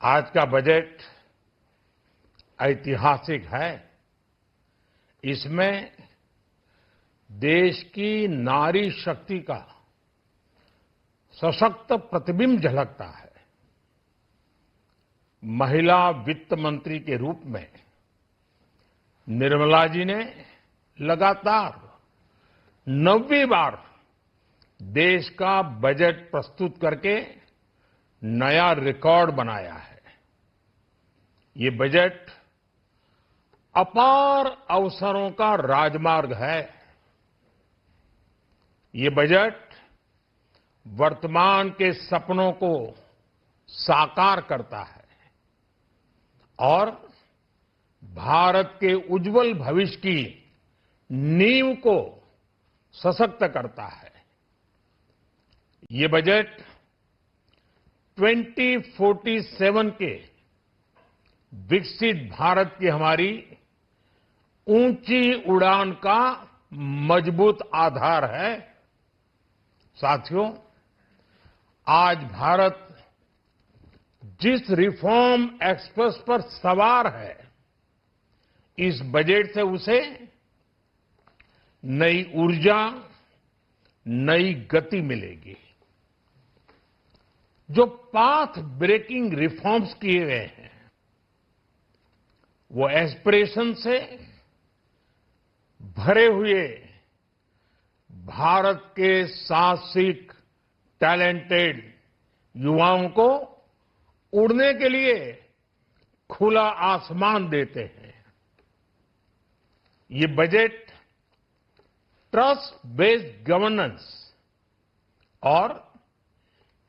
आज का बजट ऐतिहासिक है। इसमें देश की नारी शक्ति का सशक्त प्रतिबिंब झलकता है। महिला वित्त मंत्री के रूप में निर्मला जी ने लगातार 9वीं बार देश का बजट प्रस्तुत करके नया रिकॉर्ड बनाया है। ये बजट अपार अवसरों का राजमार्ग है। ये बजट वर्तमान के सपनों को साकार करता है और भारत के उज्जवल भविष्य की नींव को सशक्त करता है। ये बजट 2047 के विकसित भारत की हमारी ऊंची उड़ान का मजबूत आधार है। साथियों, आज भारत जिस रिफॉर्म एक्सप्रेस पर सवार है, इस बजट से उसे नई ऊर्जा, नई गति मिलेगी। जो पाथ ब्रेकिंग रिफॉर्म्स किए गए हैं, वो एस्पिरेशन से भरे हुए भारत के साहसिक, टैलेंटेड युवाओं को उड़ने के लिए खुला आसमान देते हैं। ये बजट ट्रस्ट बेस्ड गवर्नेंस और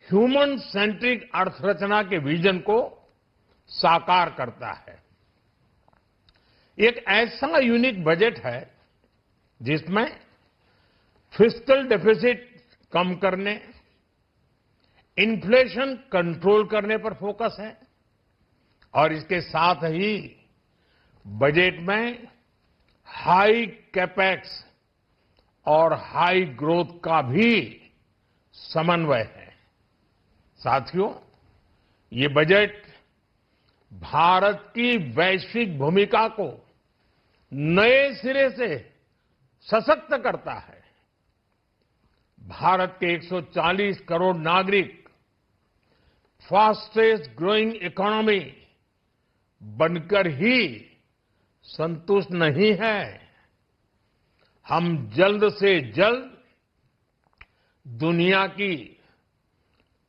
ह्यूमन सेंट्रिक अर्थरचना के विजन को साकार करता है। एक ऐसा यूनिक बजट है जिसमें फिस्कल डेफिसिट कम करने, इन्फ्लेशन कंट्रोल करने पर फोकस है और इसके साथ ही बजट में हाई कैपेक्स और हाई ग्रोथ का भी समन्वय है। साथियों, ये बजट भारत की वैश्विक भूमिका को नए सिरे से सशक्त करता है। भारत के 140 करोड़ नागरिक फास्टेस्ट ग्रोइंग इकोनॉमी बनकर ही संतुष्ट नहीं है। हम जल्द से जल्द दुनिया की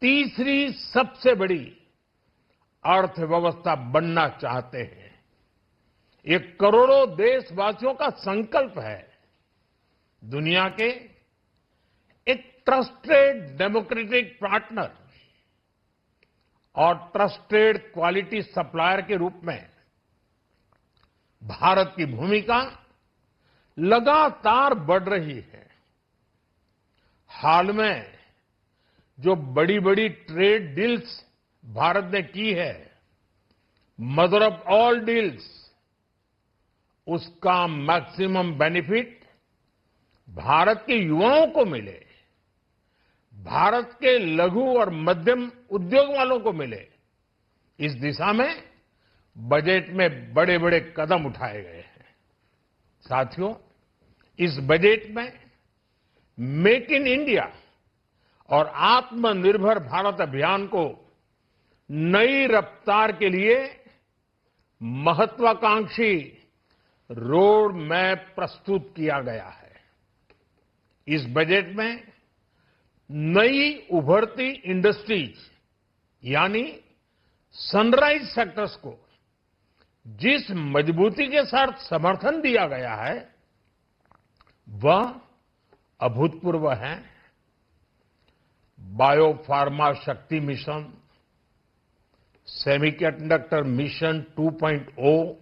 तीसरी सबसे बड़ी अर्थव्यवस्था बनना चाहते हैं। ये करोड़ों देशवासियों का संकल्प है। दुनिया के एक ट्रस्टेड डेमोक्रेटिक पार्टनर और ट्रस्टेड क्वालिटी सप्लायर के रूप में भारत की भूमिका लगातार बढ़ रही है। हाल में जो बड़ी बड़ी ट्रेड डील्स भारत ने की है, मदर ऑफ ऑल डील्स, उसका मैक्सिमम बेनिफिट भारत के युवाओं को मिले, भारत के लघु और मध्यम उद्योग वालों को मिले। इस दिशा में बजट में बड़े बड़े कदम उठाए गए हैं। साथियों, इस बजट में मेक इन इंडिया और आत्मनिर्भर भारत अभियान को नई रफ्तार के लिए महत्वाकांक्षी रोड मैप प्रस्तुत किया गया है। इस बजट में नई उभरती इंडस्ट्रीज यानी सनराइज सेक्टर्स को जिस मजबूती के साथ समर्थन दिया गया है, वह अभूतपूर्व है। Biopharma Shakti mission, semiconductor mission 2.0,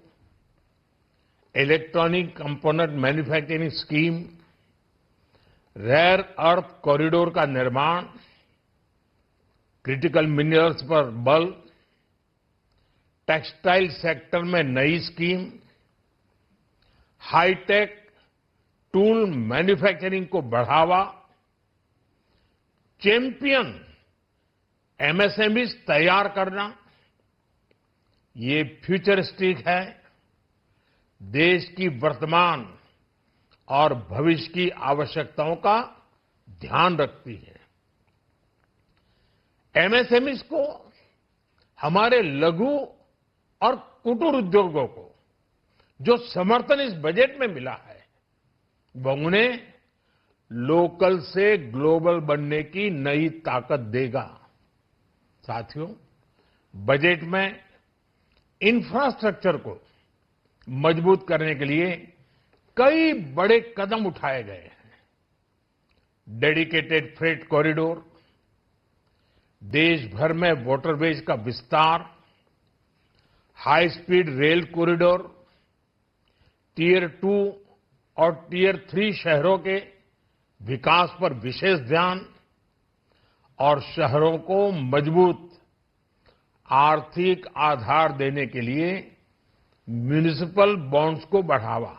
electronic component manufacturing scheme, rare earth corridor का निर्माण, क्रिटिकल मिनरल्स पर बल, टेक्सटाइल सेक्टर में नई स्कीम, हाईटेक टूल मैन्युफैक्चरिंग को बढ़ावा, चैंपियन एमएसएमईज तैयार करना, ये फ्यूचरिस्टिक है, देश की वर्तमान और भविष्य की आवश्यकताओं का ध्यान रखती है। एमएसएमईज को, हमारे लघु और कुटीर उद्योगों को जो समर्थन इस बजट में मिला है, वो उन्हें लोकल से ग्लोबल बनने की नई ताकत देगा। साथियों, बजट में इंफ्रास्ट्रक्चर को मजबूत करने के लिए कई बड़े कदम उठाए गए हैं। डेडिकेटेड फ्रेट कॉरिडोर, देश भर में वाटरवेज का विस्तार, high speed rail corridor, tier 2 और टियर 3 शहरों के विकास पर विशेष ध्यान और शहरों को मजबूत आर्थिक आधार देने के लिए म्युनिसिपल बॉन्ड्स को बढ़ावा,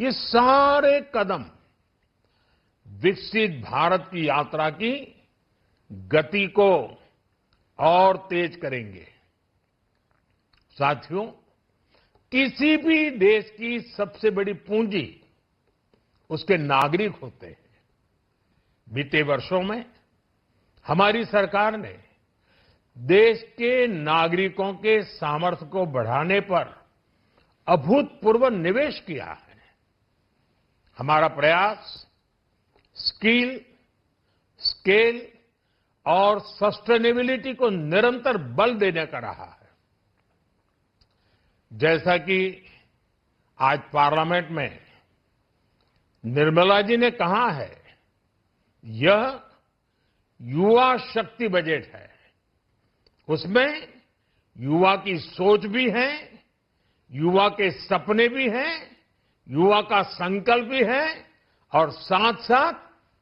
ये सारे कदम विकसित भारत की यात्रा की गति को और तेज करेंगे। साथियों, किसी भी देश की सबसे बड़ी पूंजी उसके नागरिक होते हैं। बीते वर्षों में हमारी सरकार ने देश के नागरिकों के सामर्थ्य को बढ़ाने पर अभूतपूर्व निवेश किया है। हमारा प्रयास स्किल, स्केल और सस्टेनेबिलिटी को निरंतर बल देने का रहा है। जैसा कि आज पार्लियामेंट में निर्मला जी ने कहा है, यह युवा शक्ति बजट है। उसमें युवा की सोच भी है, युवा के सपने भी हैं, युवा का संकल्प भी है और साथ साथ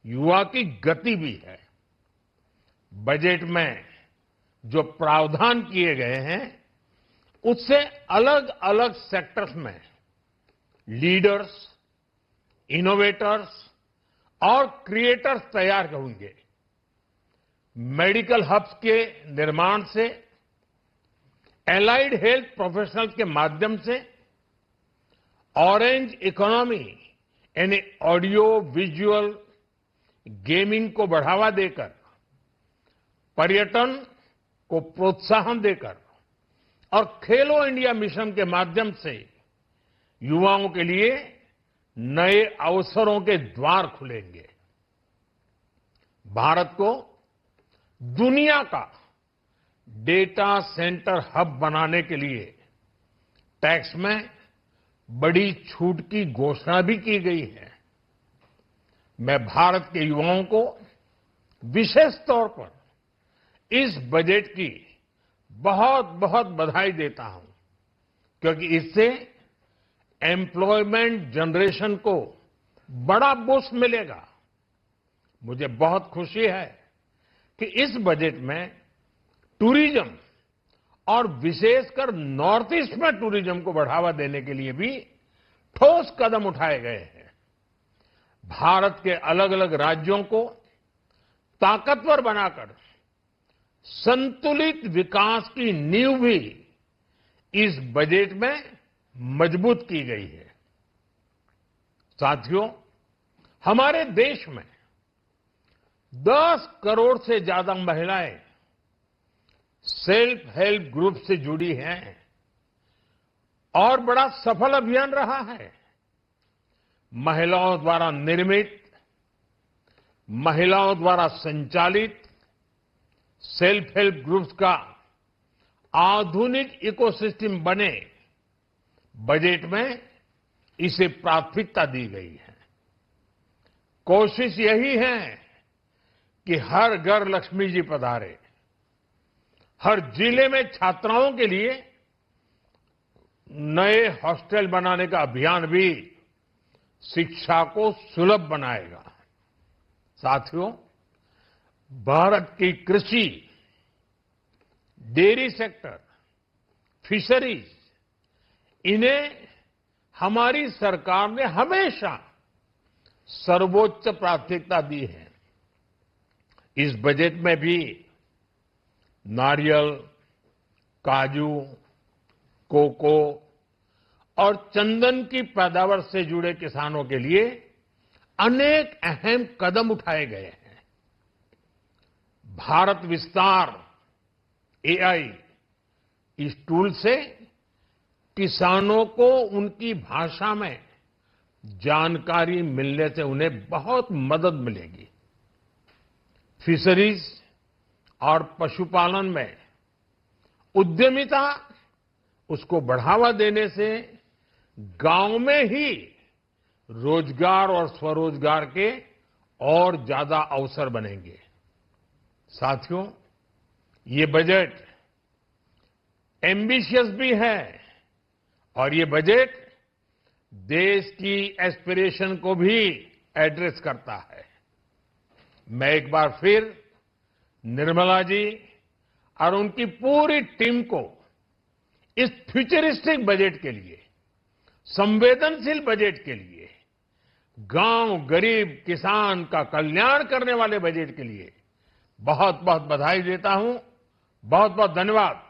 युवा की गति भी है। बजट में जो प्रावधान किए गए हैं, उससे अलग अलग सेक्टर्स में लीडर्स, इनोवेटर्स और क्रिएटर्स तैयार होंगे। मेडिकल हब्स के निर्माण से, एलाइड हेल्थ प्रोफेशनल्स के माध्यम से, ऑरेंज इकोनॉमी यानी ऑडियो विजुअल गेमिंग को बढ़ावा देकर, पर्यटन को प्रोत्साहन देकर और खेलो इंडिया मिशन के माध्यम से युवाओं के लिए नए अवसरों के द्वार खुलेंगे। भारत को दुनिया का डेटा सेंटर हब बनाने के लिए टैक्स में बड़ी छूट की घोषणा भी की गई है। मैं भारत के युवाओं को विशेष तौर पर इस बजट की बहुत बहुत बधाई देता हूं, क्योंकि इससे एम्प्लॉयमेंट जनरेशन को बड़ा बूस्ट मिलेगा। मुझे बहुत खुशी है कि इस बजट में टूरिज्म और विशेषकर नॉर्थ ईस्ट में टूरिज्म को बढ़ावा देने के लिए भी ठोस कदम उठाए गए हैं। भारत के अलग अलग राज्यों को ताकतवर बनाकर संतुलित विकास की नींव भी इस बजट में मजबूत की गई है। साथियों, हमारे देश में 10 करोड़ से ज्यादा महिलाएं सेल्फ हेल्प ग्रुप से जुड़ी हैं और बड़ा सफल अभियान रहा है। महिलाओं द्वारा निर्मित, महिलाओं द्वारा संचालित सेल्फ हेल्प ग्रुप्स का आधुनिक इकोसिस्टम बने, बजट में इसे प्राथमिकता दी गई है। कोशिश यही है कि हर घर लक्ष्मी जी पधारे। हर जिले में छात्राओं के लिए नए हॉस्टल बनाने का अभियान भी शिक्षा को सुलभ बनाएगा। साथियों, भारत की कृषि, डेयरी सेक्टर, फिशरीज, इन्हें हमारी सरकार ने हमेशा सर्वोच्च प्राथमिकता दी है। इस बजट में भी नारियल, काजू, कोको और चंदन की पैदावार से जुड़े किसानों के लिए अनेक अहम कदम उठाए गए हैं। भारत विस्तार एआई इस टूल से किसानों को उनकी भाषा में जानकारी मिलने से उन्हें बहुत मदद मिलेगी। फिशरीज और पशुपालन में उद्यमिता उसको बढ़ावा देने से गांव में ही रोजगार और स्वरोजगार के और ज्यादा अवसर बनेंगे। साथियों, ये बजट एम्बिशियस भी है और ये बजट देश की एस्पिरेशन को भी एड्रेस करता है। मैं एक बार फिर निर्मला जी और उनकी पूरी टीम को इस फ्यूचरिस्टिक बजट के लिए, संवेदनशील बजट के लिए, गांव, गरीब, किसान का कल्याण करने वाले बजट के लिए बहुत बहुत बधाई देता हूं। बहुत बहुत धन्यवाद।